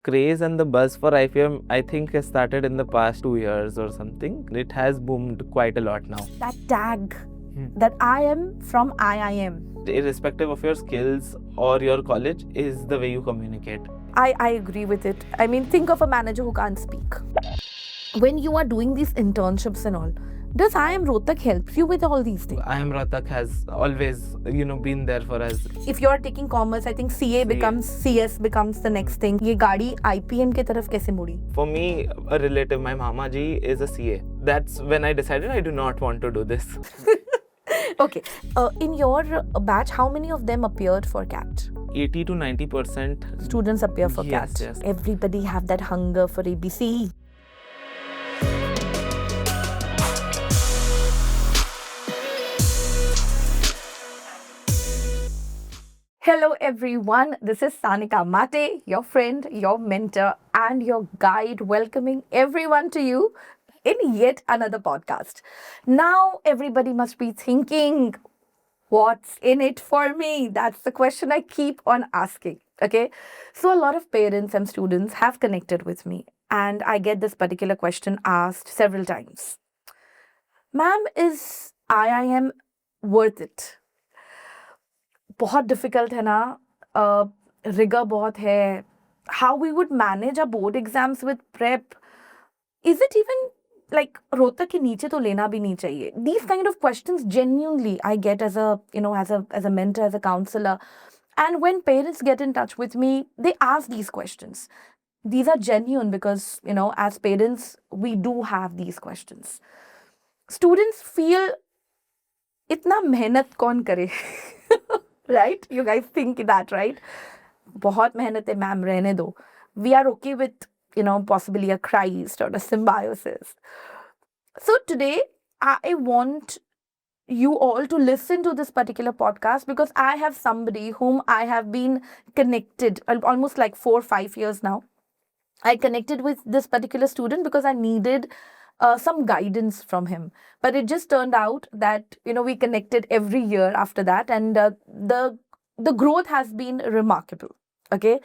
craze and the buzz for IPM, I think, has started in the past 2 years or something. It has boomed quite a lot now. That tag that I am from IIM. Irrespective of your skills or your college, is the way you communicate. I agree with it. I mean, think of a manager who can't speak. When you are doing these internships and all, does IIM Rohtak help you with all these things? IIM Rohtak has always, been there for us. If you're taking commerce, I think CA becomes CS becomes the next thing. ये गाड़ी IPM के तरफ कैसे मुड़ी? For me, a relative, my mama ji, is a CA. That's when I decided I do not want to do this. Okay. In your batch, how many of them appeared for CAT? 80 to 90% Students appear for Yes, CAT. yes. Everybody have that hunger for ABC. Hello everyone, this is Sanika Mate, your friend, your mentor and your guide, welcoming everyone to you in yet another podcast. Now everybody must be thinking, what's in it for me? That's the question I keep on asking. Okay, so a lot of parents and students have connected with me and I get this particular question asked several times. Ma'am, is IIM worth it? बहुत difficult है ना, rigor बहुत है. How we would manage our board exams with prep? Is it even like Rohtak के नीचे तो लेना भी नहीं चाहिए? These kind of questions genuinely I get as a mentor, as a counselor. And when parents get in touch with me, they ask these questions. These are genuine because, as parents, we do have these questions. Students feel, इतना मेहनत कौन करे? Right? You guys think that, right? बहुत मेहनत है ma'am, रहने दो. We are okay with, possibly a Christ or a symbiosis. So today, I want you all to listen to this particular podcast because I have somebody whom I have been connected almost like 4 or 5 years now. I connected with this particular student because I needed some guidance from him. But it just turned out that, we connected every year after that and the growth has been remarkable. Okay.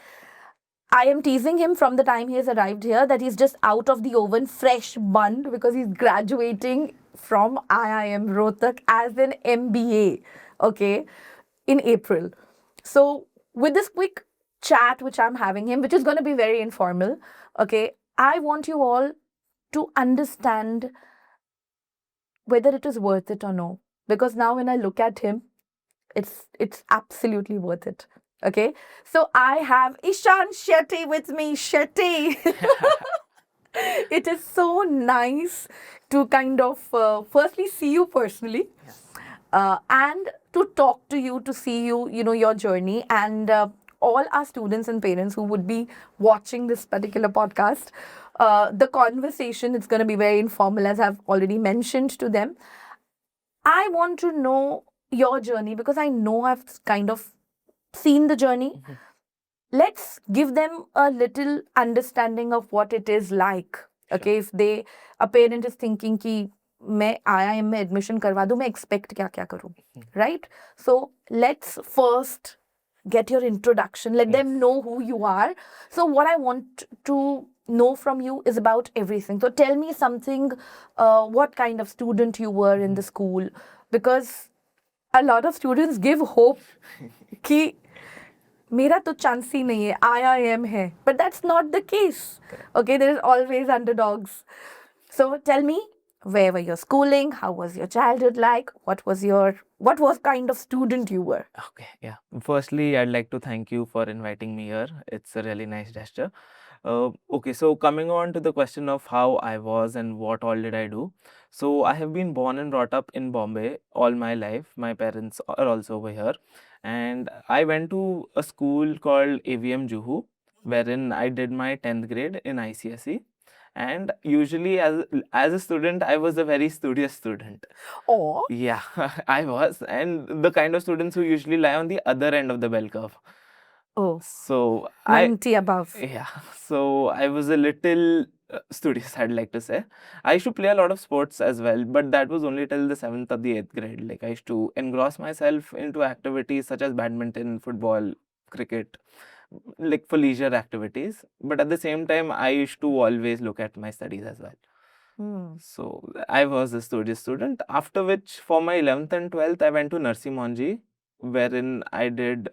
I am teasing him from the time he has arrived here that he's just out of the oven, fresh bun, because he's graduating from IIM Rohtak as an MBA, okay, in April. So with this quick chat which I'm having him, which is going to be very informal, okay, I want you all to understand whether it is worth it or no. Because now when I look at him, it's absolutely worth it. Okay, so I have Eshaan Shetty with me. Shetty. It is so nice to kind of firstly see you personally, and to talk to you, to see you, your journey, and all our students and parents who would be watching this particular podcast. The conversation is going to be very informal, as I've already mentioned to them. I want to know your journey because I know I've kind of seen the journey. Mm-hmm. Let's give them a little understanding of what it is like. Okay, sure. If a parent is thinking कि मैं IIM में admission करवा दूँ, मैं expect क्या करूँ, right? So let's first get your introduction. Let them know who you are. So what I want to know from you is about everything. So tell me something, what kind of student you were in the school, because a lot of students give hope कि मेरा तो chance ही नहीं है, IIM है. But that's not the case. Okay, there is always underdogs. So tell me, where were your schooling? How was your childhood like? What was kind of student you were? Okay, yeah. Firstly, I'd like to thank you for inviting me here. It's a really nice gesture. Okay, so coming on to the question of how I was and what all did I do. So I have been born and brought up in Bombay all my life. My parents are also over here. And I went to a school called AVM Juhu, wherein I did my 10th grade in ICSE. And usually as a student, I was a very studious student. Oh. Yeah, I was. And the kind of students who usually lie on the other end of the bell curve. Oh, so 90 above. Yeah, so I was a little studious, I'd like to say. I used to play a lot of sports as well, but that was only till the 7th or the 8th grade. Like, I used to engross myself into activities such as badminton, football, cricket. like for leisure activities. But at the same time, I used to always look at my studies as well. So I was a studious student. After which, for my 11th and 12th, I went to Narsi Monji, wherein I did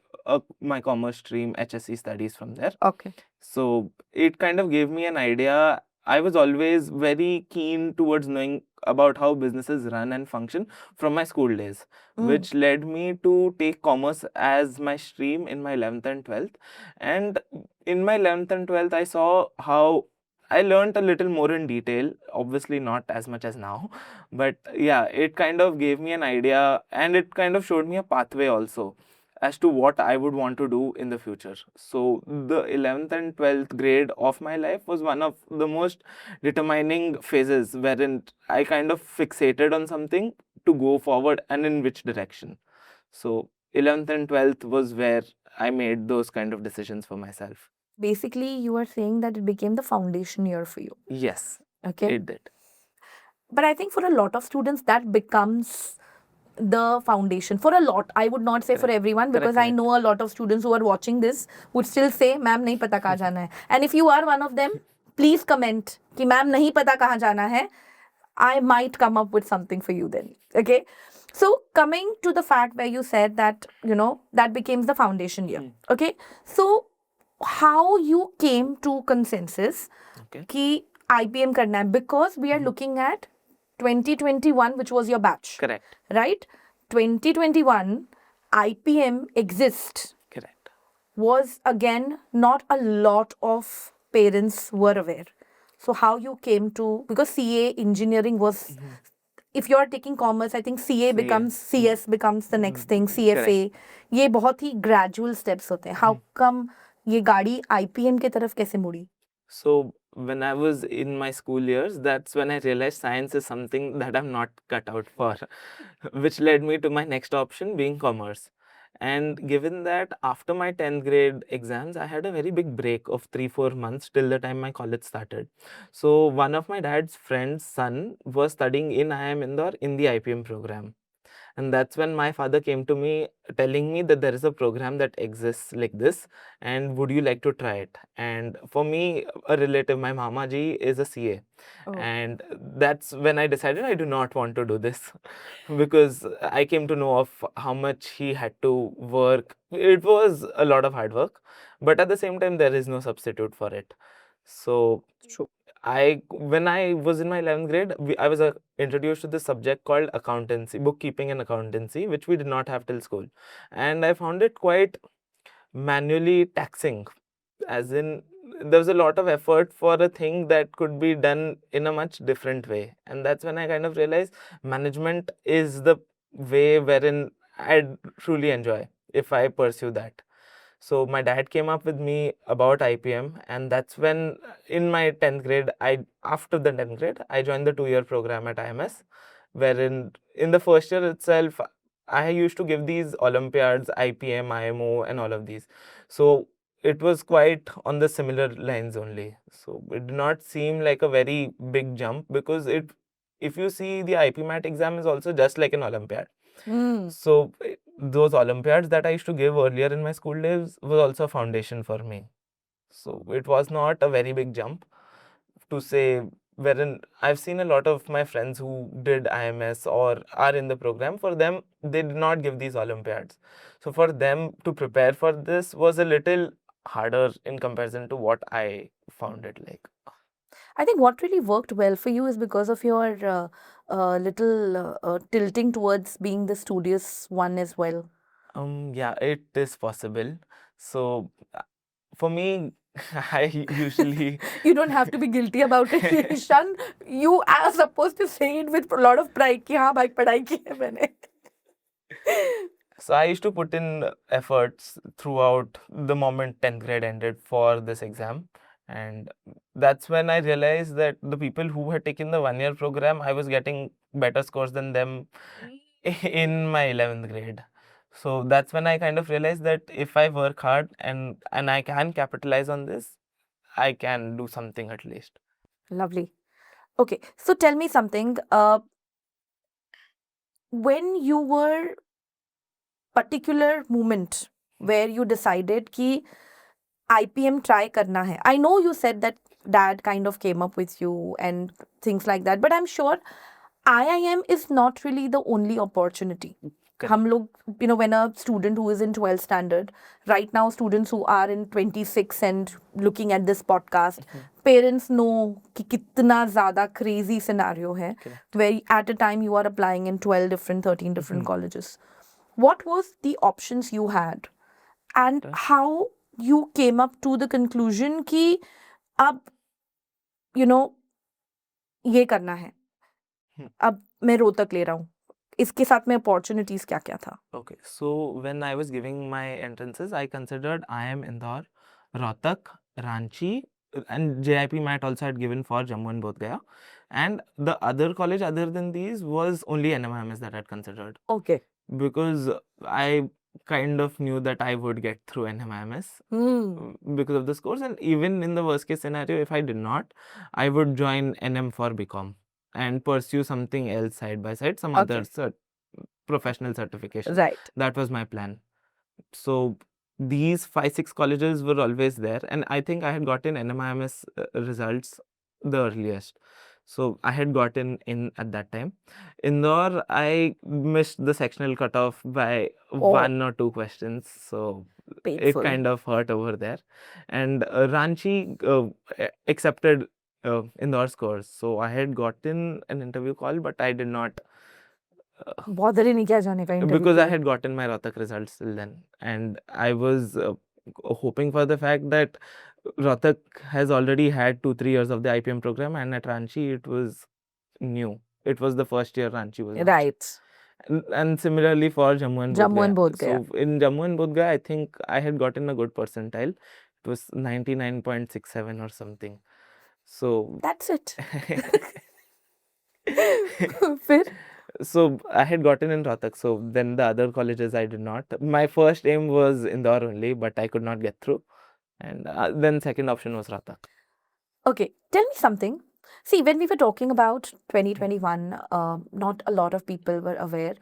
my commerce stream HSC studies from there. Okay. So it kind of gave me an idea. I was always very keen towards knowing about how businesses run and function from my school days, which led me to take commerce as my stream in my 11th and 12th. And in my 11th and 12th, I saw how I learned a little more in detail, obviously not as much as now, but yeah, it kind of gave me an idea and it kind of showed me a pathway also as to what I would want to do in the future. So the 11th and 12th grade of my life was one of the most determining phases wherein I kind of fixated on something to go forward and in which direction. So 11th and 12th was where I made those kind of decisions for myself. Basically, you are saying that it became the foundation year for you. Yes, Okay. it did. But I think for a lot of students, that becomes the foundation. For a lot, I would not say for Correct. everyone, because Correct, I know a lot of students who are watching this would still say, "Ma'am, nahi pata kahan jana hai." And if you are one of them, please comment कि "Ma'am, nahi pata kahan jana hai." I might come up with something for you then. Okay. So coming to the fact where you said that, that becomes the foundation year. Okay. So how you came to consensus Okay. कि IPM करना है, because we are looking at 2021, which was your batch. Correct. Right? 2021, IPM exists. Correct. Was again not a lot of parents were aware. So how you came to, because CA engineering was, if you are taking commerce, I think CA becomes CS becomes the next thing, CFA. ये बहुत ही gradual steps होते हैं. How come ये गाड़ी IPM के तरफ कैसे मुड़ी? So when I was in my school years, that's when I realized science is something that I'm not cut out for, which led me to my next option being commerce. And given that after my 10th grade exams, I had a very big break of 3-4 months till the time my college started. So one of my dad's friend's son was studying in IIM Indore in the IPM program. And that's when my father came to me telling me that there is a program that exists like this and would you like to try it. And for me, a relative, my mama ji, is a CA. And that's when I decided I do not want to do this because I came to know of how much he had to work. It was a lot of hard work, but at the same time there is no substitute for it. So when I was in my 11th grade, I was introduced to this subject called accountancy, bookkeeping and accountancy, which we did not have till school. And I found it quite manually taxing, as in there was a lot of effort for a thing that could be done in a much different way. And that's when I kind of realized management is the way wherein I truly enjoy if I pursue that. So my dad came up with me about IPM, and that's when in my 10th grade, after the 10th grade, I joined the 2-year program at IMS, wherein in the first year itself, I used to give these Olympiads, IPM, IMO, and all of these. So it was quite on the similar lines only. So it did not seem like a very big jump because if you see the IPMAT exam is also just like an Olympiad. So those Olympiads that I used to give earlier in my school days was also a foundation for me. So it was not a very big jump to say, wherein I've seen a lot of my friends who did IMS or are in the program. For them, they did not give these Olympiads. So for them to prepare for this was a little harder in comparison to what I found it like. I think what really worked well for you is because of your little tilting towards being the studious one as well. Yeah, it is possible. So for me, I usually You don't have to be guilty about it, Ishan. You are supposed to say it with a lot of pride कि हाँ भाई पढ़ाई की है मैंने. So I used to put in efforts throughout the moment 10th grade ended for this exam. And that's when I realized that the people who had taken the 1-year program, I was getting better scores than them in my 11th grade. So that's when I kind of realized that if I work hard and I can capitalize on this, I can do something at least. Lovely. Okay, so tell me something. When you were particular moment where you decided कि IPM try karna hai. I know you said that dad kind of came up with you and things like that, but I'm sure IIM is not really the only opportunity. हम लोग, when a student who is in 12th standard, right now students who are in 26 and looking at this podcast, parents know कि कितना ज़्यादा crazy scenario है, where at a time you are applying in 12 different, 13 different colleges. What was the options you had and how you came up to the conclusion कि अब, ये करना है, अब मैं रोहतक ले रहा हूँ, इसके साथ में अपॉर्चुनिटीज क्या क्या था? Okay, so when I was giving my entrances, I considered IIM Indore, Rohtak, Ranchi, and JIPMAT also had given for Jammu and Bodh Gaya. And the other college other than these was only NMIMS that I had considered. Okay. Because I kind of knew that I would get through NMIMS because of this course. And even in the worst case scenario, if I did not, I would join NM for BCom and pursue something else side by side, some other professional certification. Right. That was my plan. So these 5-6 colleges were always there, and I think I had gotten NMIMS results the earliest. So I had gotten in at that time. Indore, I missed the sectional cutoff by 1 or 2 questions, so it kind of hurt over there. And Ranchi accepted Indore scores, so I had gotten an interview call, but I did not bother ही नहीं किया जाने का interview because के I लिए. had gotten my Rohtak results till then, and I was hoping for the fact that Rohtak has already had 2-3 years of the IPM program, and at Ranchi it was new. It was the first year Ranchi was launched. Right. And similarly for Jammu and Bodh Jammu and Gaya. Bodh Gaya. So in Jammu and Bodh Gaya, I think I had gotten a good percentile. It was 99.67 or something. So That's it. फिर? So I had gotten in Rohtak. So then the other colleges I did not. My first aim was Indore only, but I could not get through. And then second option was Rohtak. Okay, tell me something. See, when we were talking about 2021, not a lot of people were aware.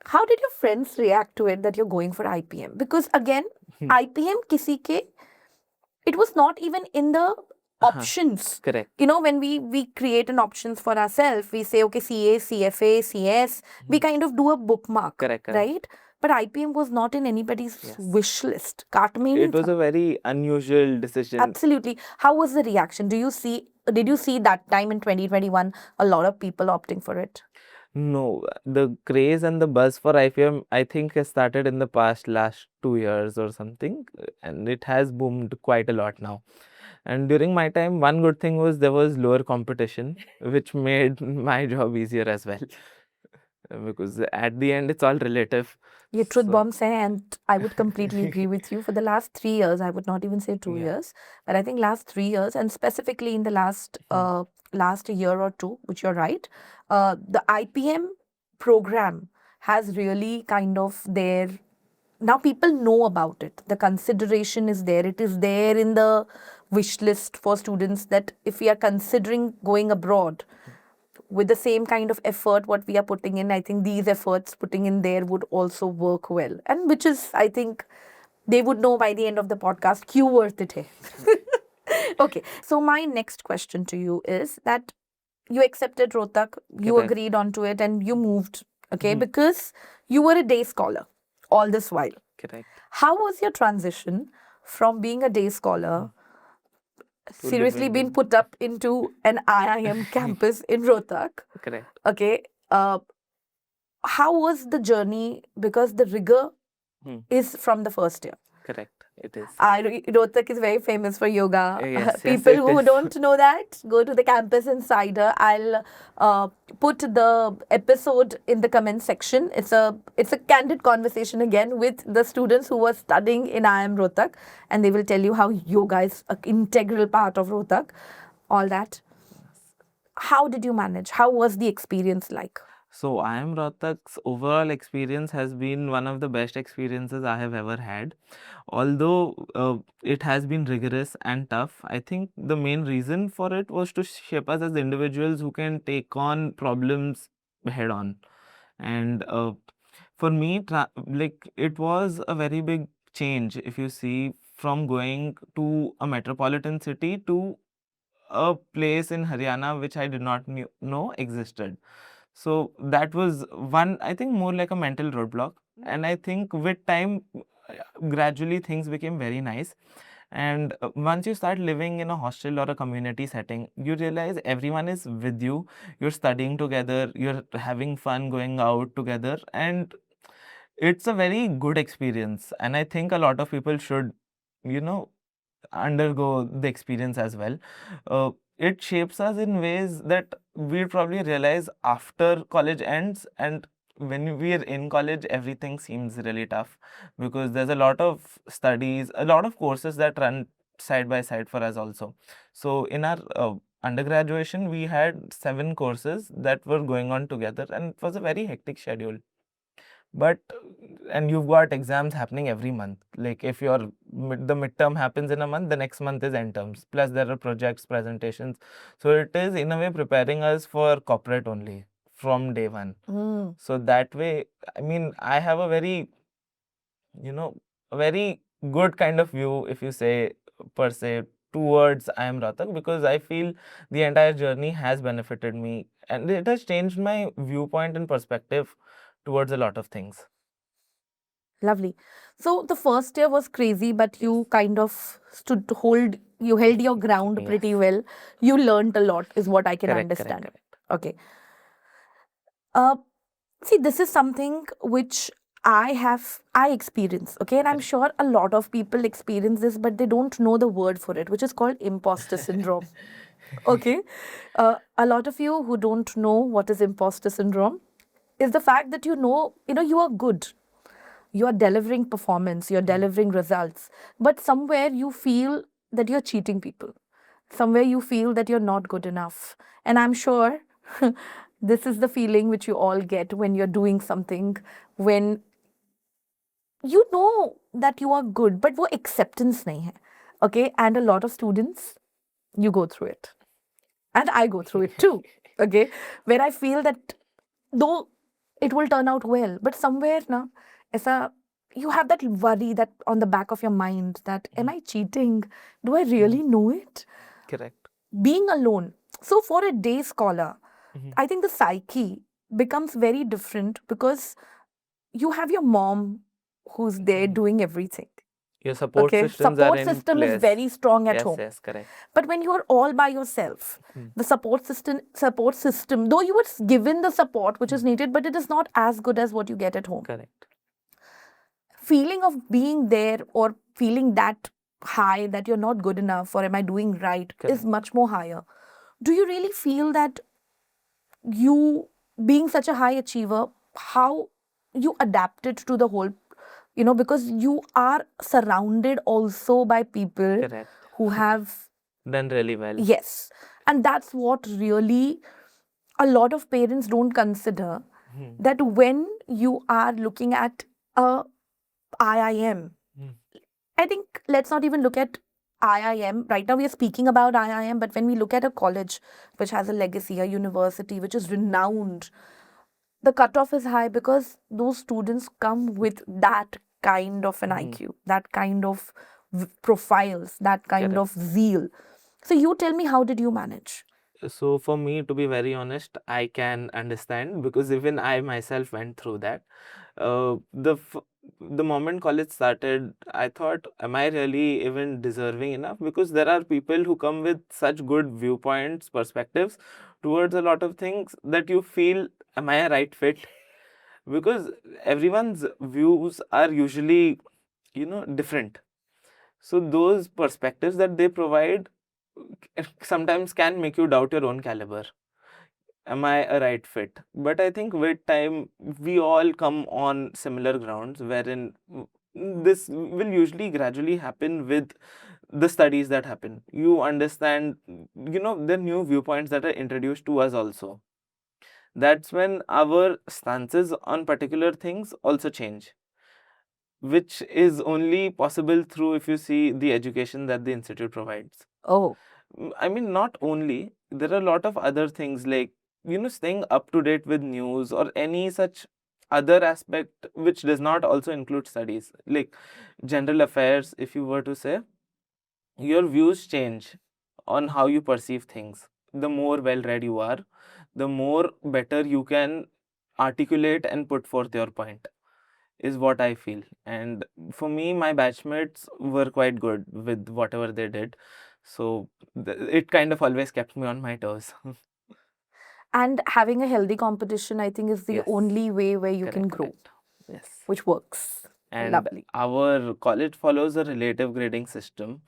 How did your friends react to it that you're going for IPM? Because again, IPM kisi ke, it was not even in the options. Correct. When we create an options for ourselves, we say, okay, CA, CFA, CS, we kind of do a bookmark. Correct. Right? But IPM was not in anybody's wish list. Kaat mein It was a very unusual decision. Absolutely. How was the reaction? Did you see that time in 2021 a lot of people opting for it? No, the craze and the buzz for IPM, I think, has started in the last 2 years or something, and it has boomed quite a lot now. And during my time, one good thing was there was lower competition, which made my job easier as well. Because at the end, it's all relative. Ye truth bombs hai, and I would completely agree with you. For the last 3 years, I would not even say 2 years, but I think last 3 years, and specifically in the last year or two, which you're right, the IPM program has really kind of there. Now people know about it. The consideration is there. It is there in the wish list for students that if we are considering going abroad, with the same kind of effort what we are putting in, I think these efforts putting in there would also work well. And which is, I think, they would know by the end of the podcast, क्यों worth it hai. Okay, so my next question to you is that you accepted Rohtak, you agreed onto it, and you moved, okay, because you were a day scholar all this while. Correct. How was your transition from being a day scholar seriously being put up into an IIM campus in Rohtak? Correct. Okay. How was the journey? Because the rigor is from the first year. Correct. It is. Rohtak is very famous for yoga. Yes, People who don't know that, go to the campus insider. I'll put the episode in the comment section. It's a candid conversation again with the students who were studying in IIM Rohtak, and they will tell you how yoga is an integral part of Rohtak. All that. How did you manage? How was the experience like? So IIM Rohtak's overall experience has been one of the best experiences I have ever had. Although it has been rigorous and tough, I think the main reason for it was to shape us as individuals who can take on problems head on. And for me, it was a very big change if you see from going to a metropolitan city to a place in Haryana which I did not know existed. So that was one, I think, more like a mental roadblock. And I think with time, gradually things became very nice. And once you start living in a hostel or a community setting, you realize everyone is with you. You're studying together, you're having fun going out together, and it's a very good experience. And I think a lot of people should, you know, undergo the experience as well. It shapes us in ways that we probably realize after college ends, and when we are in college, everything seems really tough because there's a lot of studies, a lot of courses that run side by side for us also. So in our undergraduation, we had 7 courses that were going on together, and it was a very hectic schedule. But and you've got exams happening every month. Like if the midterm happens in a month, the next month is end terms. Plus there are projects, presentations. So it is in a way preparing us for corporate only from day one. So that way, I mean, I have a very, a very good kind of view, if you say per se, towards IIM Rohtak, because I feel the entire journey has benefited me and it has changed my viewpoint and perspective towards a lot of things. Lovely. So the first year was crazy, but you kind of you held your ground pretty Yes. well. You learned a lot, is what I can Correct, understand. correct. Okay. Uh, See, this is something which I experience, okay? And I'm sure a lot of people experience this, but they don't know the word for it, which is called imposter syndrome. Okay? A lot of you who don't know what is imposter syndrome is the fact that you are good. You are delivering performance, you're delivering results, but somewhere you feel that you're cheating people. Somewhere you feel that you're not good enough. And I'm sure this is the feeling which you all get when you're doing something, when you know that you are good, but वो acceptance नहीं है. Okay? And a lot of students, you go through it. And I go through it too. Okay? Where I feel that though it will turn out well, but somewhere na, ऐसा, you have that worry that on the back of your mind that am I cheating? Do I really know it? Correct. Being alone. So for a day scholar, I think the psyche becomes very different because you have your mom who's there doing everything. Your support Okay, systems are support in system is place. very strong at Yes, home. yes, correct. But when you are all by yourself, the support system, though you were given the support which is needed, but it is not as good as what you get at home. Correct. Feeling of being there or feeling that high that you're not good enough or am I doing right is much more higher. Do you really feel that you being such a high achiever, how you adapted to the whole, because you are surrounded also by people Correct. who have Done really well. yes, and that's what really a lot of parents don't consider, that when you are looking at a IIM, I think let's not even look at IIM. Right now, we are speaking about IIM, but when we look at a college which has a legacy, a university which is renowned, the cutoff is high because those students come with that kind of an IQ, that kind of profiles, that kind of zeal. So, you tell me, how did you manage? So for me, to be very honest, I can understand because even I myself went through that. The moment college started, I thought, am I really even deserving enough? Because there are people who come with such good viewpoints, perspectives towards a lot of things that you feel, am I a right fit? Because everyone's views are usually, different. So those perspectives that they provide sometimes can make you doubt your own caliber. Am I a right fit? But I think with time, we all come on similar grounds wherein this will usually gradually happen with the studies that happen. You understand, the new viewpoints that are introduced to us also. That's when our stances on particular things also change, which is only possible through if you see the education that the institute provides. Oh, I mean, not only, there are a lot of other things like, staying up to date with news or any such other aspect which does not also include studies, like general affairs, if you were to say, your views change on how you perceive things. The more well read you are, the more better you can articulate and put forth your point, is what I feel. And for me, my batchmates were quite good with whatever they did. So it kind of always kept me on my toes. And having a healthy competition, I think, is the Yes. only way where you can Correct, grow, correct. Yes. which works. And Lovely. our college follows a relative grading system.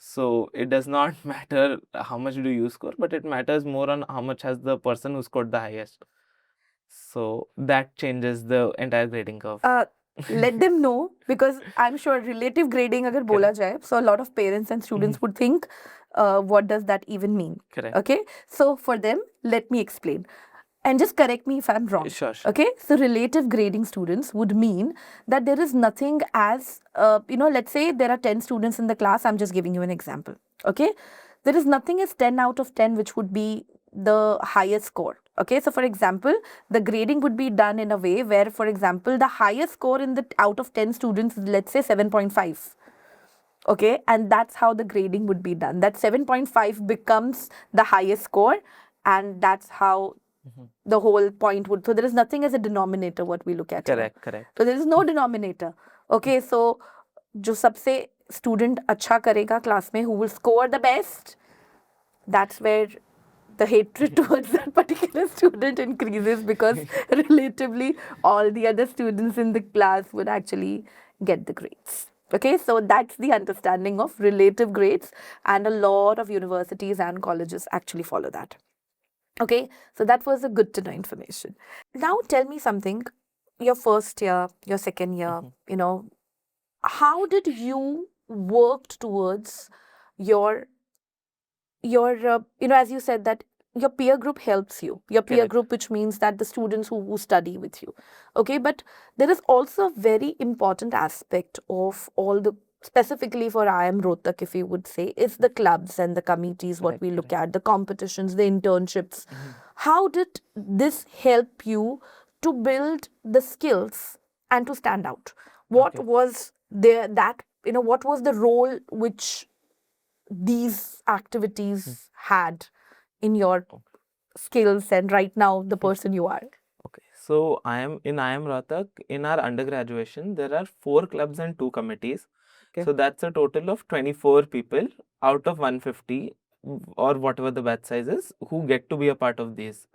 So it does not matter how much do you score, but it matters more on how much has the person who scored the highest. So that changes the entire grading curve. Let them know, because I'm sure relative grading agar bola jaye, so a lot of parents and students would think, what does that even mean? Correct. Okay, so for them, let me explain. And just correct me if I'm wrong. Sure, sure. Okay, so relative grading students would mean that there is nothing as, let's say there are 10 students in the class. I'm just giving you an example. Okay, there is nothing as 10 out of 10 which would be the highest score. Okay, so for example, the grading would be done in a way where, for example, the highest score in the out of 10 students is, let's say, 7.5. Okay, and that's how the grading would be done. That 7.5 becomes the highest score, and that's how the whole point would. So there is nothing as a denominator, what we look at here. Correct, correct. So there is no denominator. Okay, so जो सबसे student अच्छा करेगा class में, who will score the best, that's where the hatred towards that particular student increases, because relatively all the other students in the class would actually get the grades. Okay, so that's the understanding of relative grades, and a lot of universities and colleges actually follow that. Okay, so that was a good to know information. Now tell me something. Your first year, your second year, how did you work towards your as you said that your peer group helps you, your peer Correct. group, which means that the students who study with you. Okay, but there is also a very important aspect of all the, specifically for IIM Rohtak, if you would say, is the clubs and the committees, what Correct, we look correct. at, the competitions, the internships. How did this help you to build the skills and to stand out? What Okay. was there that, what was the role which these activities had in your skills and right now the person you are? Okay, so I am in IIM Rohtak. In our undergraduation, there are 4 clubs and 2 committees. Okay. So that's a total of 24 people out of 150 or whatever the batch size is, who get to be a part of these.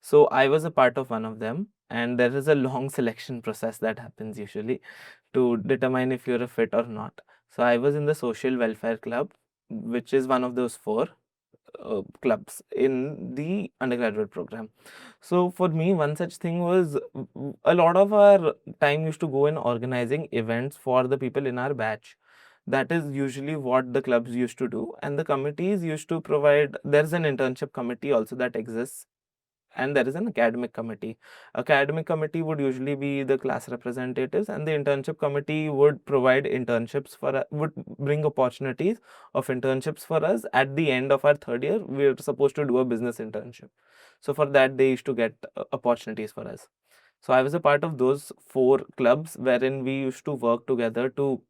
So I was a part of one of them, and there is a long selection process that happens usually to determine if you're a fit or not. So I was in the social welfare club, which is one of those 4 clubs in the undergraduate program. So for me, one such thing was a lot of our time used to go in organizing events for the people in our batch. That is usually what the clubs used to do, and the committees used to provide. There's an internship committee also that exists, and there is an academic committee. Academic committee would usually be the class representatives, and the internship committee would provide internships would bring opportunities of internships for us. At the end of our 3rd year, we were supposed to do a business internship. So for that, they used to get opportunities for us. So I was a part of those 4 clubs wherein we used to work together to,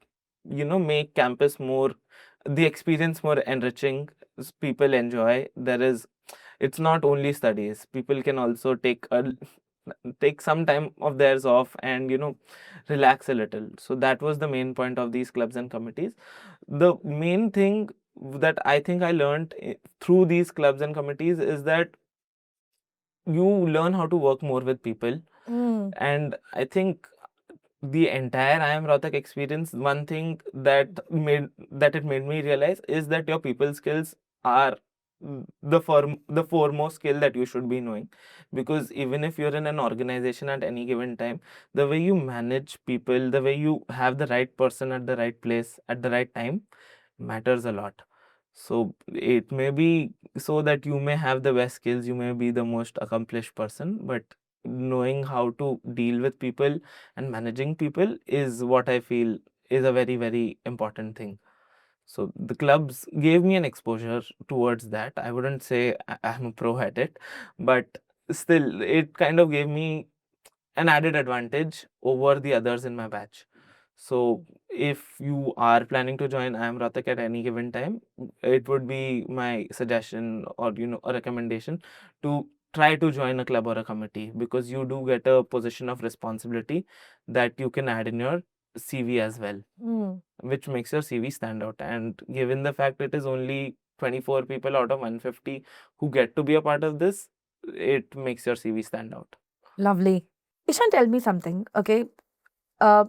make campus more, the experience more enriching. People enjoy. It's not only studies. People can also take some time of theirs off and relax a little. So that was the main point of these clubs and committees. The main thing that I think I learned through these clubs and committees is that you learn how to work more with people. And I think the entire IIM Rohtak experience, one thing that it made me realize is that your people skills are the foremost skill that you should be knowing. Because even if you're in an organization at any given time, the way you manage people, the way you have the right person at the right place at the right time matters a lot. So it may be so that you may have the best skills, you may be the most accomplished person, but knowing how to deal with people and managing people is what I feel is a very, very important thing. So the clubs gave me an exposure towards that. I wouldn't say I'm a pro at it, but still, it kind of gave me an added advantage over the others in my batch. So if you are planning to join IIM Rohtak at any given time, it would be my suggestion or a recommendation to try to join a club or a committee, because you do get a position of responsibility that you can add in your CV as well, which makes your CV stand out. And given the fact it is only 24 people out of 150 who get to be a part of this, it makes your CV stand out. Lovely. Ishan, tell me something, okay? Uh,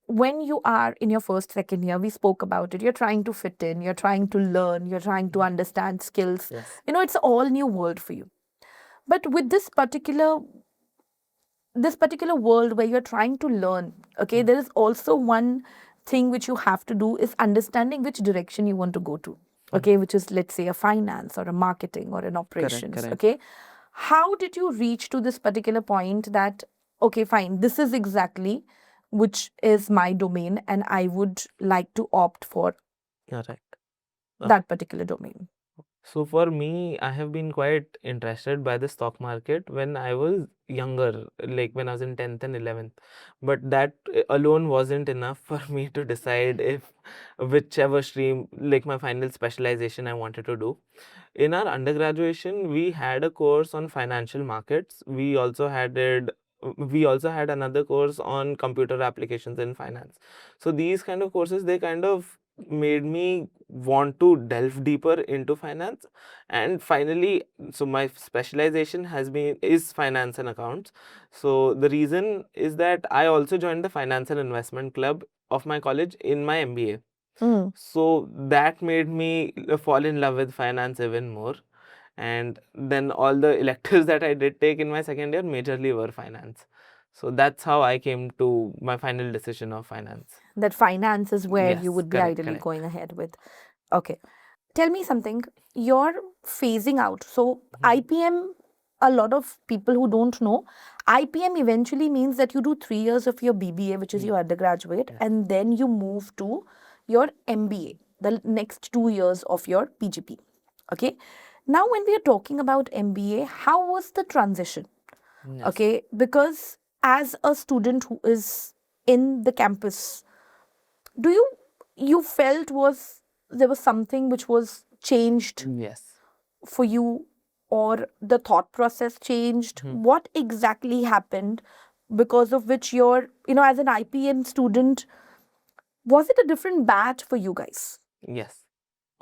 when you are in your first, second year, we spoke about it. You're trying to fit in, you're trying to learn, you're trying to understand skills. Yes. It's an all new world for you. But with this particular world where you're trying to learn, okay, there is also one thing which you have to do is understanding which direction you want to go to, okay, which is, let's say, a finance or a marketing or an operations, correct. okay. How did you reach to this particular point that, okay, fine, this is exactly which is my domain and I would like to opt for Correct. that particular domain? So for me, I have been quite interested by the stock market when I was younger, like when I was in 10th and 11th. But that alone wasn't enough for me to decide if whichever stream, like my final specialization I wanted to do. In our undergraduation, we had a course on financial markets. We also had another course on computer applications in finance. So these kind of courses, they kind of made me want to delve deeper into finance. And finally, so my specialization is finance and accounts. So the reason is that I also joined the finance and investment club of my college in my MBA. So that made me fall in love with finance even more. And then all the electives that I did take in my second year majorly were finance. So that's how I came to my final decision of finance. That finance is where you Yes, would be correct, ideally correct. going ahead with. Okay. Tell me something. You're phasing out. So, IPM, a lot of people who don't know, IPM eventually means that you do 3 years of your BBA, which is your undergraduate, and then you move to your MBA, the next 2 years of your PGP. Okay. Now, when we are talking about MBA, how was the transition? Yes. Okay. Because as a student who is in the campus, do you felt was there was something which was changed Yes. for you, or the thought process changed? What exactly happened because of which you're, as an IPM student, was it a different batch for you guys? Yes.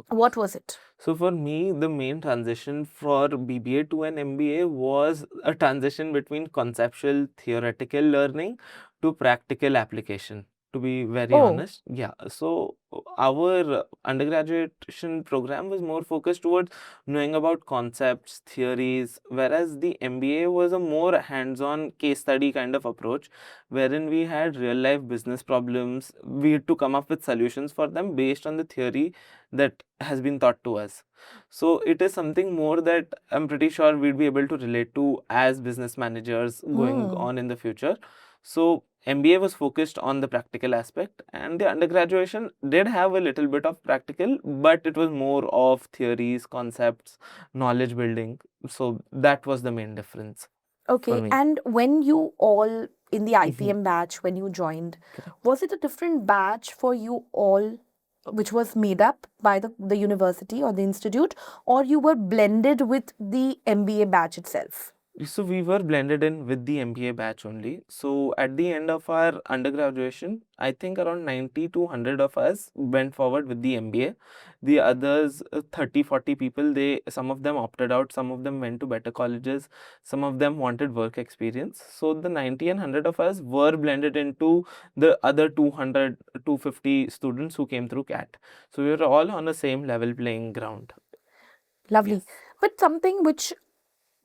What was it? So for me, the main transition for BBA to an MBA was a transition between conceptual theoretical learning to practical application. To be very honest, yeah. So our undergraduation program was more focused towards knowing about concepts, theories, whereas the MBA was a more hands-on case study kind of approach, wherein we had real-life business problems. We had to come up with solutions for them based on the theory that has been taught to us. So it is something more that I'm pretty sure we'd be able to relate to as business managers going on in the future. So MBA was focused on the practical aspect, and the undergraduation did have a little bit of practical, but it was more of theories, concepts, knowledge building. So that was the main difference for Okay, me. and when you all in the IPM batch, when you joined, was it a different batch for you all, which was made up by the university or the institute, or you were blended with the MBA batch itself? So we were blended in with the MBA batch only. So at the end of our undergraduation, I think around 90 to 100 of us went forward with the MBA. The others, 30, 40 people, some of them opted out, some of them went to better colleges, some of them wanted work experience. So the 90 and 100 of us were blended into the other 200, 250 students who came through CAT. So we were all on the same level playing ground. Lovely. Yes. But something which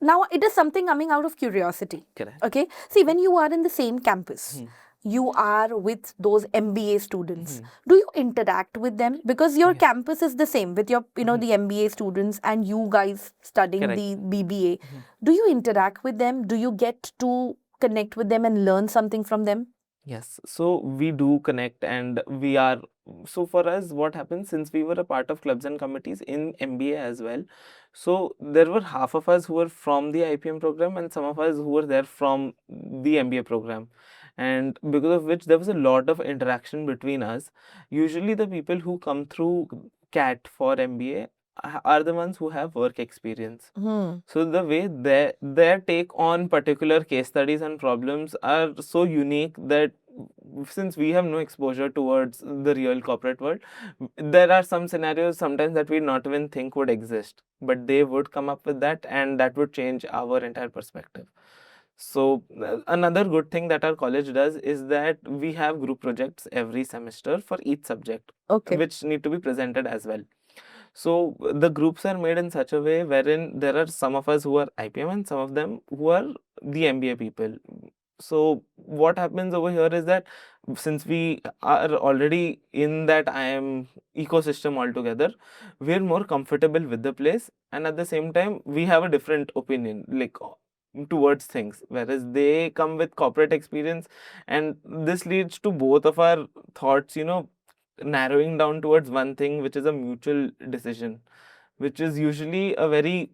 now it is something coming out of curiosity. Correct. Okay. See, when you are in the same campus, you are with those MBA students. Do you interact with them? Because your campus is the same with your, the MBA students and you guys studying Correct. the BBA. Do you interact with them? Do you get to connect with them and learn something from them? Yes, so we do connect, and we are, so for us, what happens, since we were a part of clubs and committees in MBA as well, so there were half of us who were from the IPM program and some of us who were there from the MBA program, and because of which there was a lot of interaction between us. Usually the people who come through CAT for MBA are the ones who have work experience. So the way their take on particular case studies and problems are so unique that since we have no exposure towards the real corporate world, there are some scenarios sometimes that we not even think would exist, but they would come up with that, and that would change our entire perspective. So another good thing that our college does is that we have group projects every semester for each subject, Okay. which need to be presented as well. So the groups are made in such a way wherein there are some of us who are IPM and some of them who are the MBA people. So what happens over here is that since we are already in that IIM ecosystem altogether, we're more comfortable with the place, and at the same time we have a different opinion, like towards things, whereas they come with corporate experience, and this leads to both of our thoughts, narrowing down towards one thing, which is a mutual decision, which is usually a very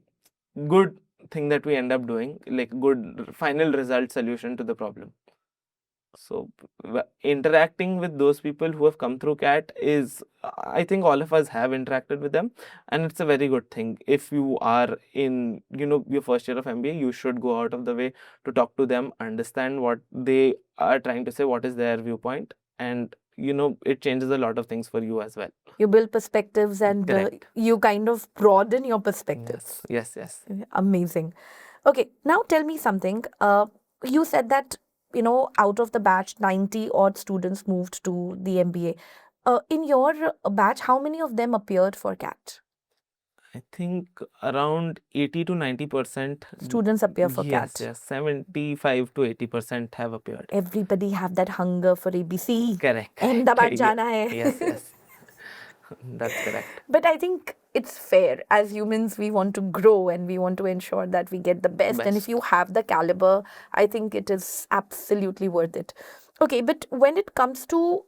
good thing that we end up doing, like good final result solution to the problem. So interacting with those people who have come through CAT is, I think all of us have interacted with them, and it's a very good thing. If you are in, your first year of MBA, you should go out of the way to talk to them, understand what they are trying to say, what is their viewpoint, and it changes a lot of things for you as well. You build perspectives and Correct. you kind of broaden your perspectives. Yes. Amazing. Okay, now tell me something. You said that, out of the batch, 90 odd students moved to the MBA. In your batch, how many of them appeared for CAT? I think around 80 to 90% Students appear for yes, CAT. 75 to 80% have appeared. Everybody have that hunger for ABC. Correct. Ahmedabad Yeah. jana hai. Yes. That's correct. But I think it's fair. As humans, we want to grow and we want to ensure that we get the best. And if you have the caliber, I think it is absolutely worth it. Okay, but when it comes to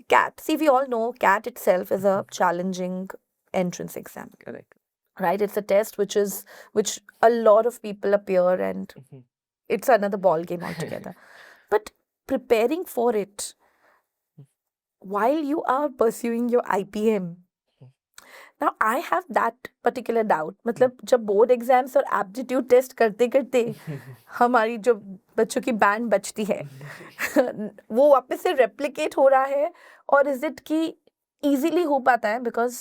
CAT, see, we all know CAT itself is a challenging entrance exam. Correct. Right? It's a test which a lot of people appear, and it's another ball game altogether. But preparing for it while you are pursuing your IPM, now I have that particular doubt. मतलब जब board exams और aptitude test करते करते हमारी जो बच्चों की band बचती है वो वापस से रेप्लिकेट हो रहा है, और इज इट कि इजीली हो पाता है because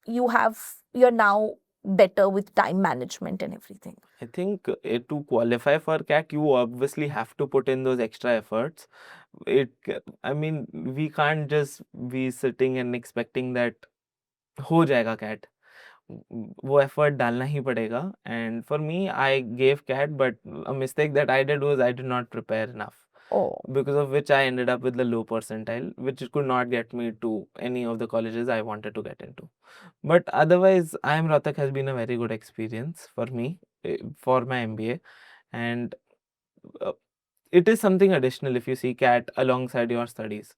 you're now better with time management and everything? I think to qualify for CAT, you obviously have to put in those extra efforts. I mean, we can't just be sitting and expecting that हो जाएगा CAT. वो effort डालना ही पड़ेगा. And for me, I gave CAT, but a mistake that I did was I did not prepare enough. Because of which I ended up with the low percentile, which could not get me to any of the colleges I wanted to get into. But otherwise, IIM Rohtak has been a very good experience for me, for my MBA, and it is something additional if you see CAT alongside your studies.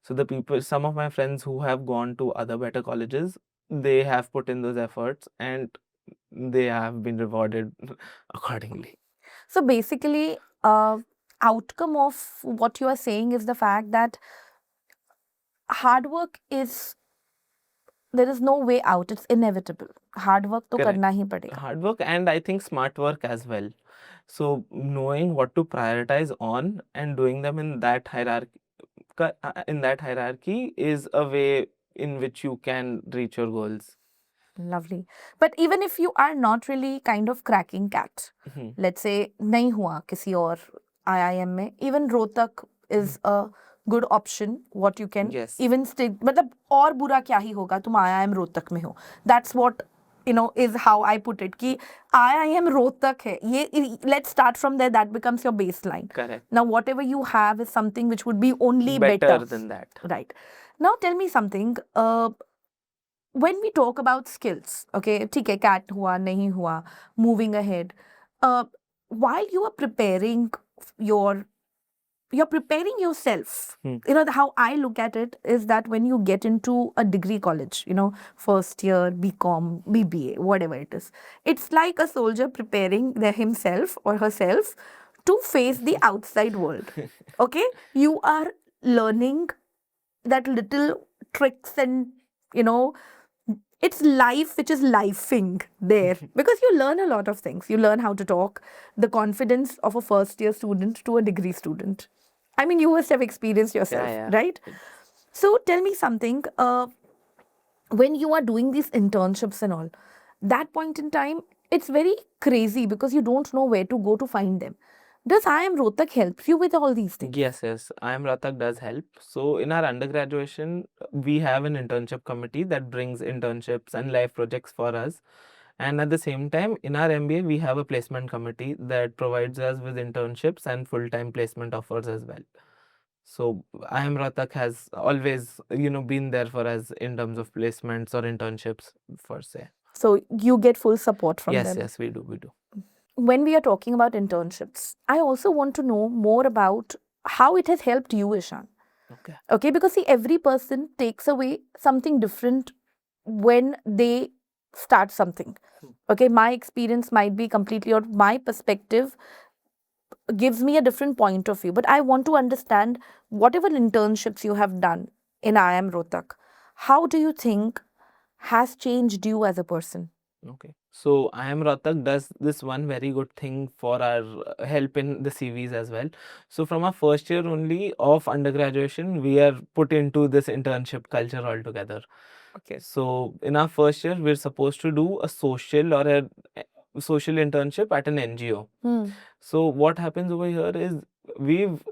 So some of my friends who have gone to other better colleges, they have put in those efforts and they have been rewarded accordingly. So basically, outcome of what you are saying is the fact that hard work there is no way out. It's inevitable. Hard work to Correct. करना ही पड़ेगा. Hard work, and I think smart work as well. So knowing what to prioritize on and doing them in that hierarchy is a way in which you can reach your goals. Lovely. But even if you are not really kind of cracking CAT, let's say नहीं हुआ किसी और IIM में, even Rohtak is a good option. What you can even still, मतलब और बुरा क्या ही होगा तुम IIM Rohtak में हो. That's what is how I put it. कि IIM Rohtak है. ये let's start from there. That becomes your baseline. Correct. Now whatever you have is something which would be only better than that. Right. Now tell me something. When we talk about skills, okay, ठीक है, CAT हुआ नहीं हुआ, moving ahead, while you are preparing your you're preparing yourself. Hmm. How I look at it is that when you get into a degree college, first year, BCom, BBA, whatever it is, it's like a soldier preparing himself or herself to face the outside world. Okay? You are learning that little tricks and, you know, it's life which is lifing there because you learn a lot of things. You learn how to talk, the confidence of a first year student to a degree student. I mean, you must have experienced yourself, Yeah. right? So tell me something. When you are doing these internships and all, that point in time, it's very crazy because you don't know where to go to find them. Does IIM Rohtak help you with all these things? Yes. IIM Rohtak does help. So in our undergraduation, we have an internship committee that brings internships and live projects for us. And at the same time, in our MBA, we have a placement committee that provides us with internships and full-time placement offers as well. So IIM Rohtak has always, been there for us in terms of placements or internships, per se. So you get full support from them. Yes, we do. When we are talking about internships, I also want to know more about how it has helped you, Ishan. Okay. Okay, because see, every person takes away something different when they start something. Okay, my experience might be completely, or my perspective gives me a different point of view. But I want to understand whatever internships you have done in IIM Rohtak, how do you think has changed you as a person? Okay. So IIM Rohtak does this one very good thing for our help in the CVs as well. So from our first year only of undergraduation, we are put into this internship culture altogether. Okay. So in our first year, we're supposed to do a social or a social internship at an NGO. So what happens over here is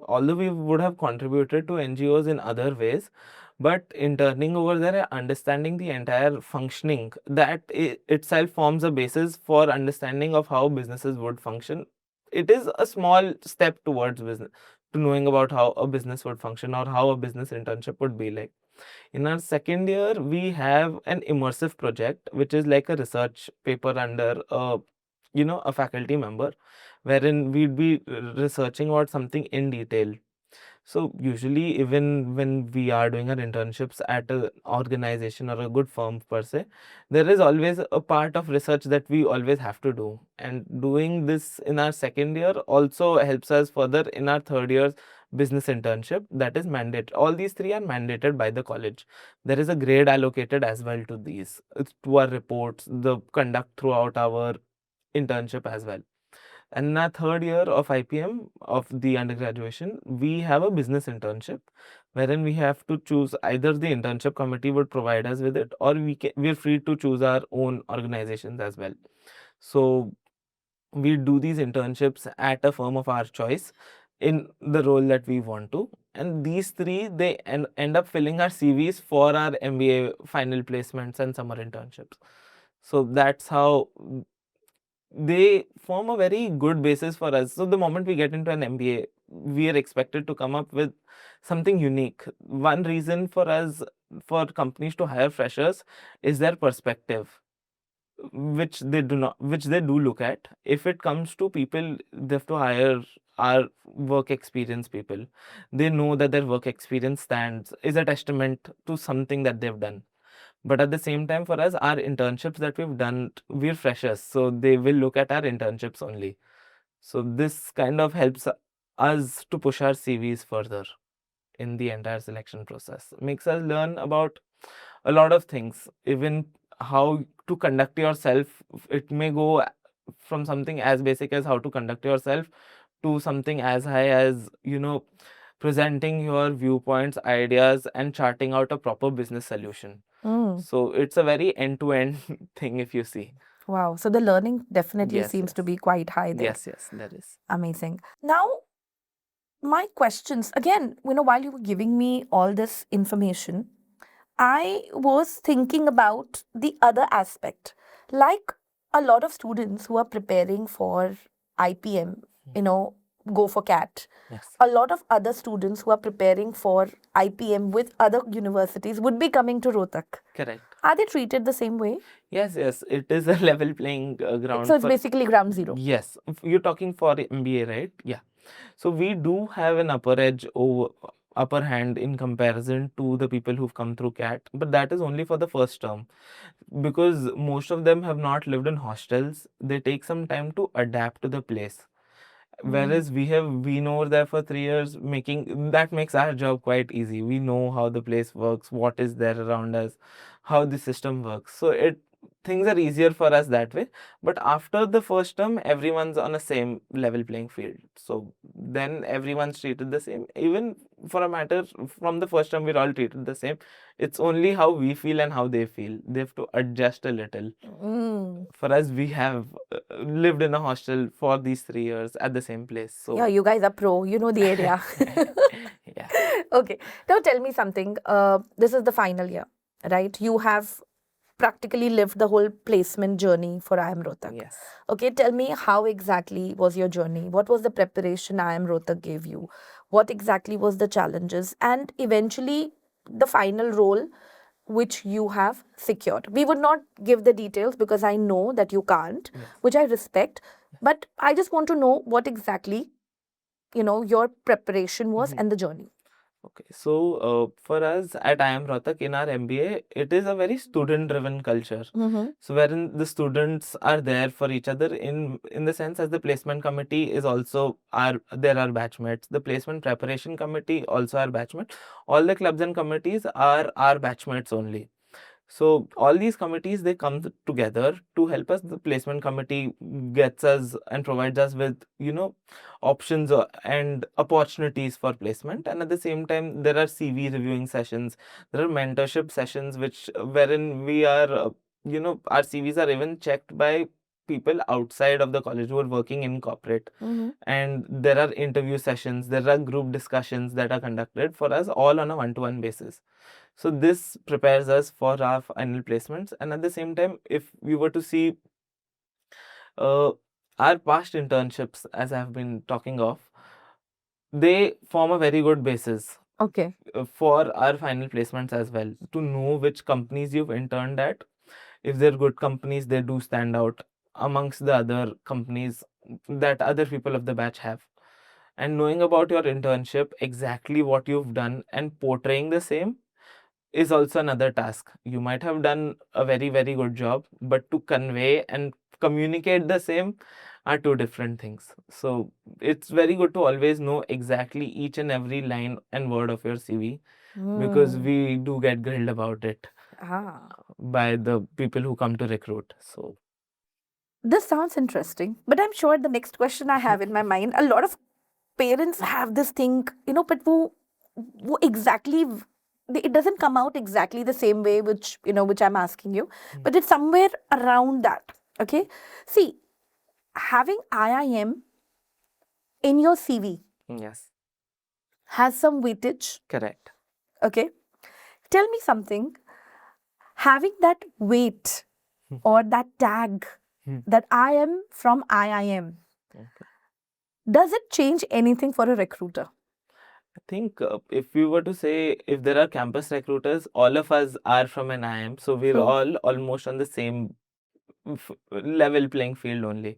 although we would have contributed to NGOs in other ways, but interning over there, understanding the entire functioning, that itself forms a basis for understanding of how businesses would function. It is a small step towards business, to knowing about how a business would function or how a business internship would be like. In our second year, we have an immersive project, which is like a research paper under a faculty member, wherein we'd be researching about something in detail. So usually, even when we are doing our internships at an organization or a good firm per se, there is always a part of research that we always have to do. And doing this in our second year also helps us further in our third year's business internship that is mandated. All these three are mandated by the college. There is a grade allocated as well to these, to our reports, the conduct throughout our internship as well. And in our third year of IPM of the undergraduation, we have a business internship wherein we have to choose either the internship committee would provide us with it, or we're free to choose our own organizations as well. So we do these internships at a firm of our choice in the role that we want to. And these three, they end up filling our CVs for our MBA final placements and summer internships. So that's how they form a very good basis for us. So the moment we get into an MBA, we are expected to come up with something unique. One reason for us, for companies to hire freshers, is their perspective, which they do look at. If it comes to people, they have to hire our work experience people. They know that their work experience is a testament to something that they've done. But at the same time, for us, our internships that we've done, we're freshers, so they will look at our internships only. So this kind of helps us to push our CVs further in the entire selection process. Makes us learn about a lot of things, even how to conduct yourself. It may go from something as basic as how to conduct yourself to something as high as, presenting your viewpoints, ideas, and charting out a proper business solution. So it's a very end-to-end thing if you see. Wow. So the learning definitely Yes, seems yes. to be quite high there. Yes, there is. Amazing. Now, my questions again, while you were giving me all this information, I was thinking about the other aspect. Like a lot of students who are preparing for IPM, go for CAT. Yes. A lot of other students who are preparing for IPM with other universities would be coming to Rohtak. Correct. Are they treated the same way? Yes, it is a level playing ground. So it's basically ground zero. Yes. You're talking for MBA, right? Yeah. So we do have an upper hand in comparison to the people who've come through CAT, but that is only for the first term, because most of them have not lived in hostels. They take some time to adapt to the place. Whereas we have been over there for 3 years, making that makes our job quite easy. We know how the place works, what is there around us, how the system works. So it things are easier for us that way. But after the first term, everyone's on a same level playing field. So then everyone's treated the same. Even for a matter from the first term, we're all treated the same. It's only how we feel and how they feel. They have to adjust a little. For us, we have lived in a hostel for these 3 years at the same place. So Yeah, you guys are pro. You know the area. yeah. Okay. Now tell me something. This is the final year, right? You have practically lived the whole placement journey for IIM Rohtak. Yes. Okay, tell me how exactly was your journey? What was the preparation IIM Rohtak gave you? What exactly was the challenges? And eventually the final role which you have secured. We would not give the details because I know that you can't, Yes. which I respect. But I just want to know what exactly, your preparation was and the journey. Okay, so for us at IIM Rohtak in our MBA, it is a very student-driven culture. So wherein the students are there for each other in the sense as the placement committee is also there are batchmates. The placement preparation committee also are batchmates. All the clubs and committees are our batchmates only. So all these committees, they come together to help us. The placement committee gets us and provides us with options and opportunities for placement, and at the same time there are CV reviewing sessions, there are mentorship sessions which wherein we are our CVs are even checked by people outside of the college who are working in corporate. And there are interview sessions, there are group discussions that are conducted for us all on a one-to-one basis. So this prepares us for our final placements. And at the same time, if we were to see uh, our past internships, as I've been talking of, they form a very good basis Okay. for our final placements as well, to know which companies you've interned at. If they're good companies, they do stand out amongst the other companies that other people of the batch have. And knowing about your internship, exactly what you've done, and portraying the same is also another task. You might have done a very, very good job, but to convey and communicate the same are two different things. So it's very good to always know exactly each and every line and word of your CV, because we do get grilled about it by the people who come to recruit. So This sounds interesting, but I'm sure the next question I have in my mind, a lot of parents have this thing, but wo exactly, it doesn't come out exactly the same way, which I'm asking you, but it's somewhere around that. Okay. See, having IIM in your CV yes, has some weightage. correct. Okay. Tell me something. Having that weight or that tag that I am from IIM, Okay. does it change anything for a recruiter? I think if we were to say, if there are campus recruiters, all of us are from an IIM, so we're True. all almost on the same level playing field only.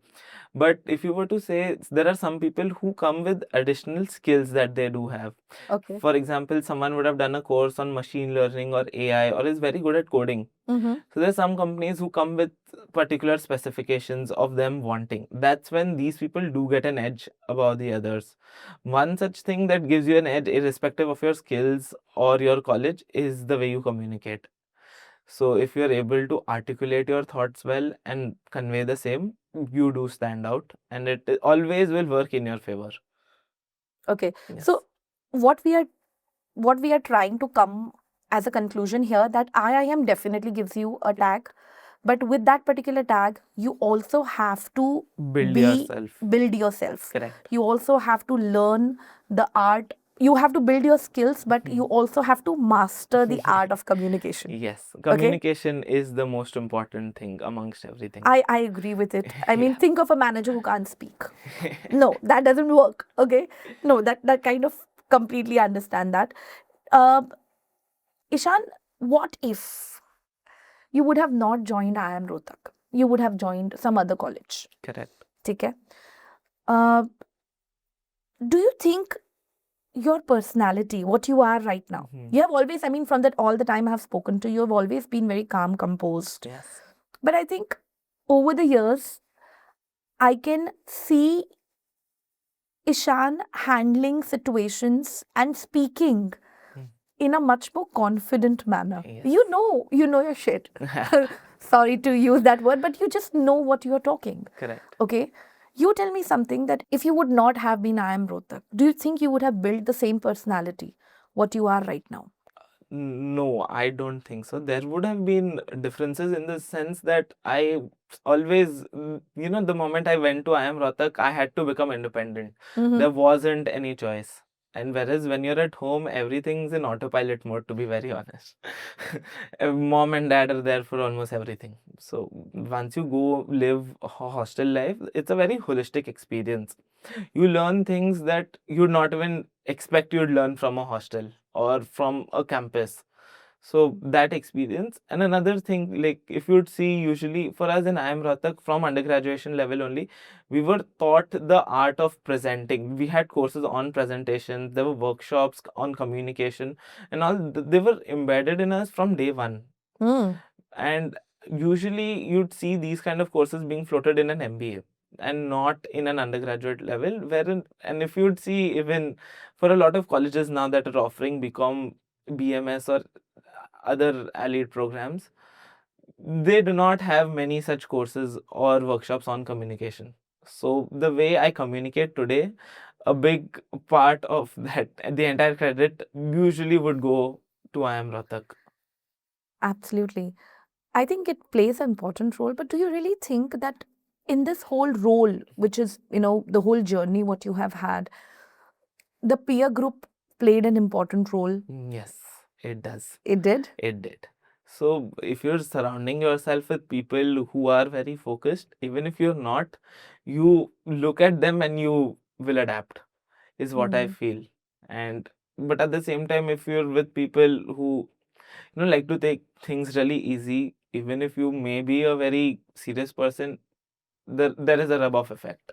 But if you were to say, there are some people who come with additional skills that they do have. Okay. For example, someone would have done a course on machine learning or AI, or is very good at coding. So there's some companies who come with particular specifications of them wanting. That's when these people do get an edge above the others. One such thing that gives you an edge, irrespective of your skills or your college, is the way you communicate. So if you're able to articulate your thoughts well and convey the same, you do stand out, and it always will work in your favor. Okay. Yes. So what we are trying to come as a conclusion here, that IIM definitely gives you a tag, but with that particular tag, you also have to Build yourself. build yourself. Correct. You also have to learn the art. You have to build your skills, but you also have to master the art of communication. Yes, Okay. communication is the most important thing amongst everything. I agree with it. I mean, think of a manager who can't speak. No, that doesn't work. Okay. No, that kind of completely understand that. Ishan, what if you would have not joined IIM Rohtak? You would have joined some other college. Correct. ठीक है? Uh, do you think your personality, what you are right now, you have always, I mean, from that all the time I have spoken to you, have always been very calm, composed. Yes. But I think over the years, I can see Ishan handling situations and speaking Hmm. in a much more confident manner. Yes. You know your shit. Sorry to use that word, but you just know what you're talking. Correct. Okay. You tell me something that if you would not have been IIM Rohtak, do you think you would have built the same personality what you are right now? No, I don't think so. There would have been differences in the sense that I always, the moment I went to IIM Rohtak, I had to become independent. Mm-hmm. There wasn't any choice. And whereas when you're at home, everything's in autopilot mode, to be very honest. Mom and dad are there for almost everything. So once you go live a hostel life, it's a very holistic experience. You learn things that you'd not even expect you'd learn from a hostel or from a campus. So that experience. And another thing, like if you'd see, usually for us in IIM Rohtak from undergraduation level only, we were taught the art of presenting. We had courses on presentations, there were workshops on communication, and all they were embedded in us from day one. And usually you'd see these kind of courses being floated in an MBA and not in an undergraduate level, wherein, and if you'd see even for a lot of colleges now that are offering become BMS or other allied programs, they do not have many such courses or workshops on communication. So the way I communicate today, a big part of that, the entire credit usually would go to IIM Rohtak. Absolutely. I think it plays an important role, but do you really think that in this whole role, which is, the whole journey what you have had, the peer group played an important role? Yes, it does. It did? It did. So if you're surrounding yourself with people who are very focused, even if you're not, you look at them and you will adapt, is what I feel. And but at the same time, if you're with people who like to take things really easy, even if you may be a very serious person, there is a rub off effect,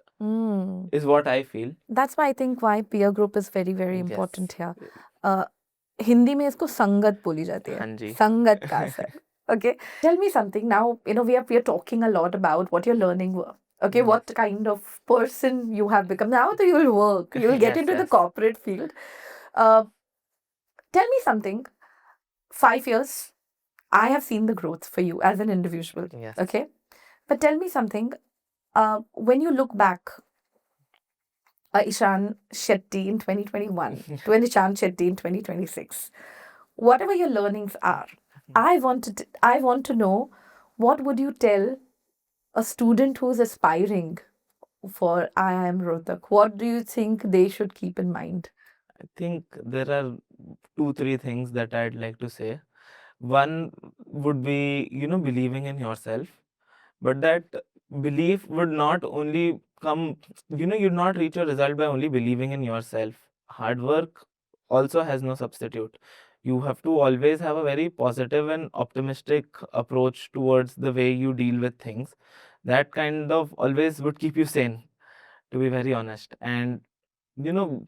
is what I feel. That's why I think why peer group is very, very Yes. important here. Hindi में इसको संगत बोली जाती है. हाँ जी. संगत का असर. Okay. Tell me something now. We are talking a lot about what your learning were. Okay, Yes. what kind of person you have become now that you'll work, you'll get Yes, into the yes. corporate field. Tell me something. 5 years, I have seen the growth for you as an individual. Yes. Okay, but tell me something. When you look back, Ishaan Shetty in 2021 to Ishaan Shetty in 2026, whatever your learnings are, I want to know, what would you tell a student who's aspiring for IIM Rohtak? What do you think they should keep in mind? I think there are 2, 3 things that I'd like to say. One would be, believing in yourself, but that belief would not only come, you'd not reach a result by only believing in yourself. Hard work also has no substitute. You have to always have a very positive and optimistic approach towards the way you deal with things. That kind of always would keep you sane, to be very honest. And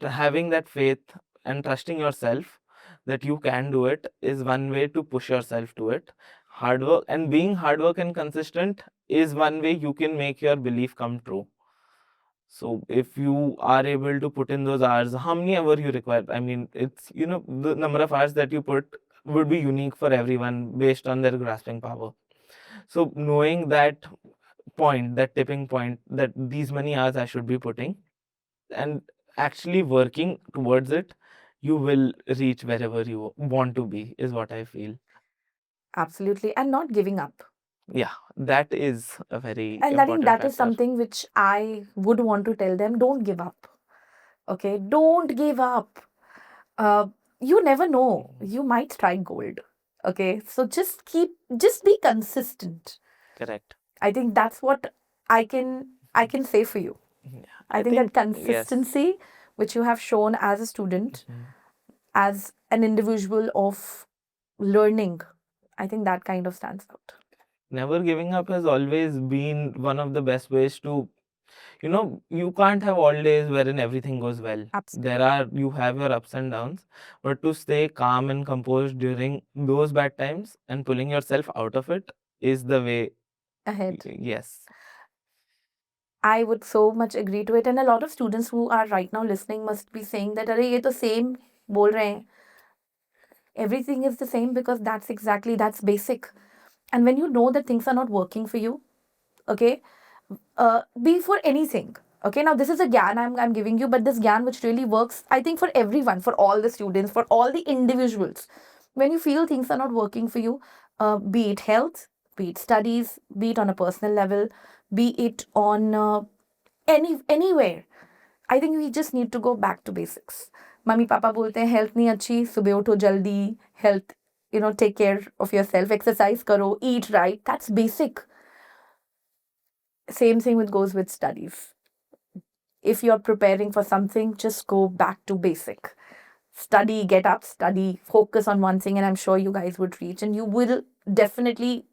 having that faith and trusting yourself that you can do it is one way to push yourself to it. Hard work and being hard work and consistent is one way you can make your belief come true. So if you are able to put in those hours, how many hours you require, I mean, it's the number of hours that you put would be unique for everyone based on their grasping power. So knowing that point, that tipping point, that these many hours I should be putting, and actually working towards it, you will reach wherever you want to be, is what I feel. Absolutely. And not giving up. Yeah, that is a very And I think important that is factor. something which I would want to tell them. Don't give up. Okay, don't give up. You never know. You might strike gold. Okay, so just be consistent. Correct. I think that's what I can say for you. Yeah, I think that consistency which you have shown as a student, as an individual of learning, I think that kind of stands out. Never giving up has always been one of the best ways to You can't have all days wherein everything goes well. Absolutely. You have your ups and downs, but to stay calm and composed during those bad times and pulling yourself out of it is the way. Ahead. Yes. I would so much agree to it. And a lot of students who are right now listening must be saying that, अरे ये तो same बोल रहे हैं. Everything is the same because that's basic. And when you know that things are not working for you, okay, be for anything. Okay, now this is a gyan I'm giving you, but this gyan which really works, I think, for everyone, for all the students, for all the individuals. When you feel things are not working for you, be it health, be it studies, be it on a personal level, be it on anywhere, I think we just need to go back to basics. Mummy papa बोलते हैं health नहीं अच्छी, सुबह उठो जल्दी, health, take care of yourself, exercise करो, eat right. That's basic. Same thing goes with studies. If you're preparing for something, just go back to basic. Study, get up, study, focus on one thing, and I'm sure you guys would reach and you will definitely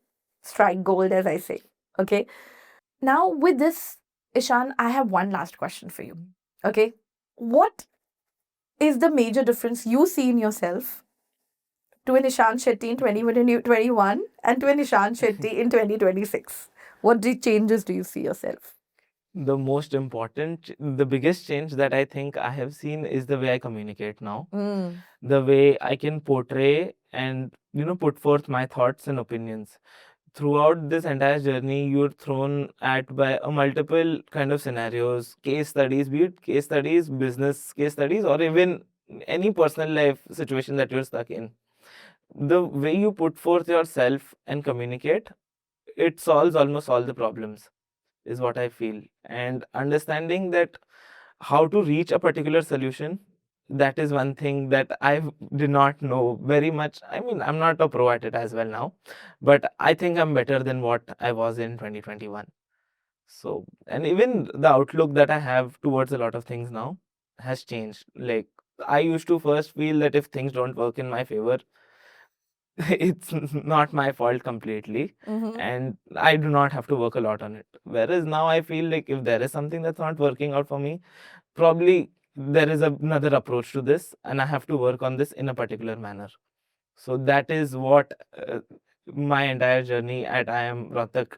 strike gold, as I say. Okay. Now, with this, Ishan, I have one last question for you. Okay. What is the major difference you see in yourself to an Eshaan Shetty in 2021 and to an Eshaan Shetty in 2026? What changes do you see yourself? The biggest change that I think I have seen is the way I communicate now. Mm. The way I can portray and, put forth my thoughts and opinions. Throughout this entire journey, you're thrown at by a multiple kind of scenarios, case studies, be it case studies, business case studies, or even any personal life situation that you're stuck in. The way you put forth yourself and communicate, it solves almost all the problems, is what I feel. And understanding that how to reach a particular solution, that is one thing that I did not know very much. I mean, I'm not a pro at it as well now, but I think I'm better than what I was in 2021. So, and even the outlook that I have towards a lot of things now has changed. Like, I used to first feel that if things don't work in my favor, it's not my fault completely, and I do not have to work a lot on it. Whereas now I feel like if there is something that's not working out for me, probably there is another approach to this, and I have to work on this in a particular manner. So that is what my entire journey at IIM Rohtak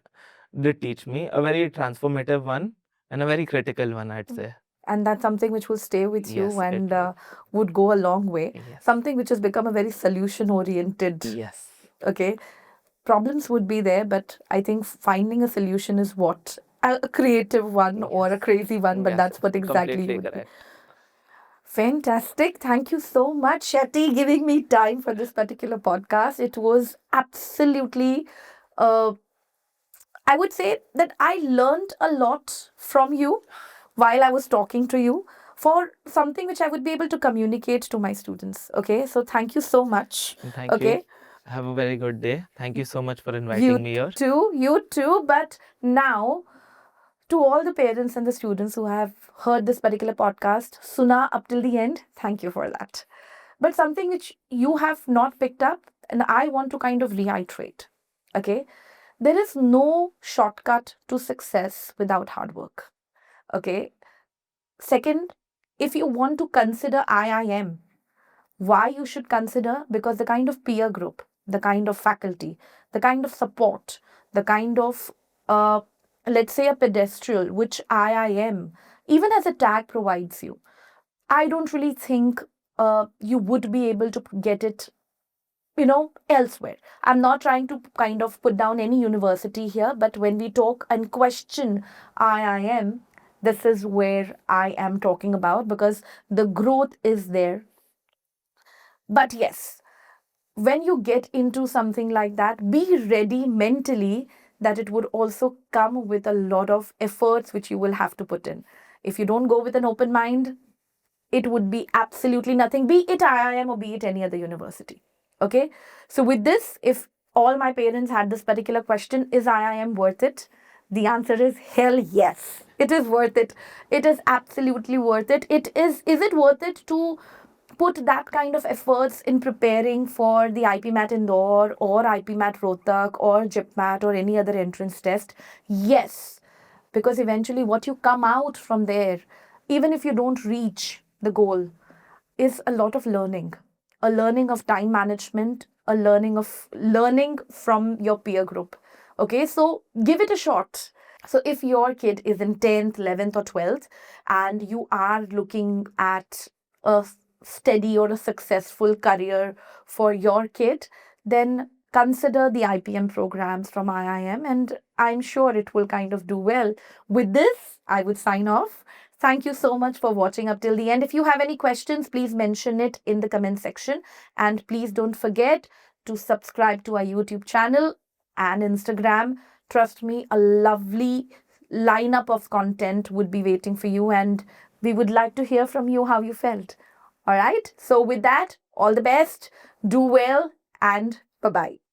did teach me, a very transformative one and a very critical one, I'd say. And that's something which will stay with you Yes, it and will. would go a long way. Yes. Something which has become a very solution oriented. Yes. Okay. Problems would be there, but I think finding a solution is what a creative one or a crazy one, but Yes, that's what exactly completely you would be. correct. Fantastic. Thank you so much, Shetty, giving me time for this particular podcast. It was absolutely, I would say that I learned a lot from you while I was talking to you for something which I would be able to communicate to my students. Okay. So thank you so much. Thank Okay. you. Have a very good day. Thank you so much for You inviting me here. you too. But now, to all the parents and the students who have heard this particular podcast, Suna up till the end, thank you for that. But something which you have not picked up, and I want to kind of reiterate. Okay. There is no shortcut to success without hard work. Okay. Second, if you want to consider IIM, why you should consider? Because the kind of peer group, the kind of faculty, the kind of support, the kind of, let's say, a pedestal which IIM, even as a tag, provides you, I don't really think you would be able to get it, elsewhere. I'm not trying to kind of put down any university here, but when we talk and question IIM, this is where I am talking about because the growth is there. But yes, when you get into something like that, be ready mentally that it would also come with a lot of efforts which you will have to put in. If you don't go with an open mind, it would be absolutely nothing, be it IIM or be it any other university. Okay. So, with this, if all my parents had this particular question, is IIM worth it? The answer is hell yes. It is worth it. It is absolutely worth it. Is it worth it to put that kind of efforts in preparing for the IPMAT Indore or IPMAT Rohtak or GIPMAT or any other entrance test? Yes. because eventually what you come out from there, even if you don't reach the goal, is a lot of learning, a learning of time management, a learning from your peer group. Okay, so give it a shot. So if your kid is in 10th, 11th, or 12th, and you are looking at a steady or a successful career for your kid, then consider the IPM programs from IIM, and I'm sure it will kind of do well. With this, I would sign off. Thank you so much for watching up till the end. If you have any questions, please mention it in the comment section. And please don't forget to subscribe to our YouTube channel and Instagram. Trust me, a lovely lineup of content would be waiting for you, and we would like to hear from you how you felt. All right. So, with that, all the best, do well, and bye bye.